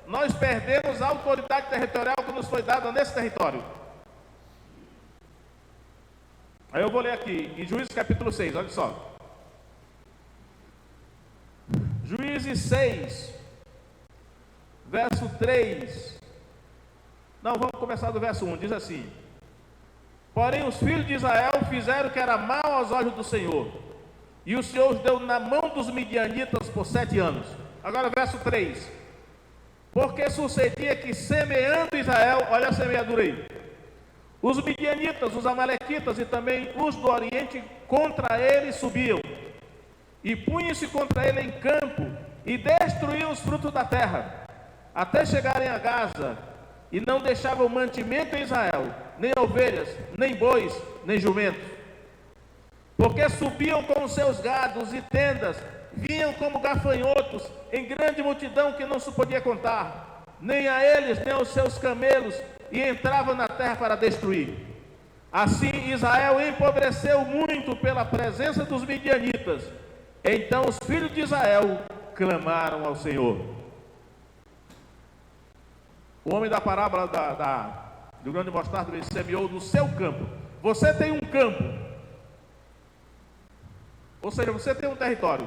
nós perdemos a autoridade territorial que nos foi dada nesse território. Aí eu vou ler aqui, em Juízes capítulo 6, olha só. Juízes 6, verso 3. Não, vamos começar do verso 1, diz assim: porém os filhos de Israel fizeram o que era mal aos olhos do Senhor, e o Senhor os deu na mão dos midianitas por 7 anos. Agora verso 3. Porque sucedia que semeando Israel, olha a semeadura aí, os midianitas, os amalequitas e também os do oriente contra ele subiam, e punham-se contra ele em campo, e destruíam os frutos da terra, até chegarem a Gaza, e não deixavam mantimento em Israel, nem ovelhas, nem bois, nem jumentos. Porque subiam com os seus gados e tendas, vinham como gafanhotos, em grande multidão que não se podia contar, nem a eles, nem aos seus camelos, e entravam na terra para destruir. Assim Israel empobreceu muito pela presença dos midianitas. Então os filhos de Israel clamaram ao Senhor. O homem da parábola do grão de mostarda, ele semeou no seu campo. Você tem um campo, ou seja, você tem um território.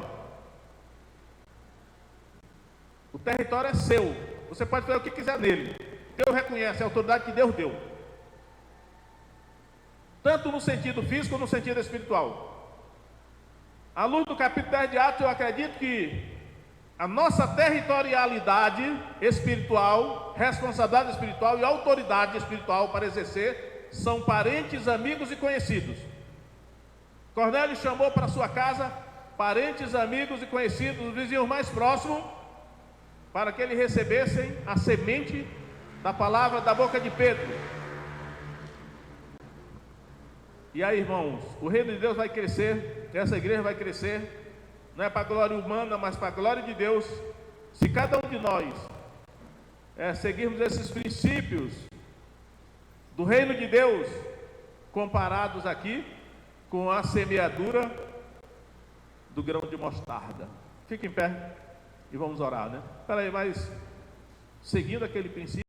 O território é seu, você pode fazer o que quiser nele. Deus reconhece a autoridade que Deus deu, tanto no sentido físico como no sentido espiritual. À luz do capítulo 10 de Atos, eu acredito que a nossa territorialidade espiritual, responsabilidade espiritual e autoridade espiritual para exercer são parentes, amigos e conhecidos. Cornélio chamou para sua casa parentes, amigos e conhecidos, os vizinhos mais próximos, para que eles recebessem a semente da palavra da boca de Pedro. E aí, irmãos, o reino de Deus vai crescer, essa igreja vai crescer, não é para a glória humana, mas para a glória de Deus, se cada um de nós seguirmos esses princípios do reino de Deus, comparados aqui com a semeadura do grão de mostarda. Fique em pé e vamos orar, né? Espera aí, mas seguindo aquele princípio.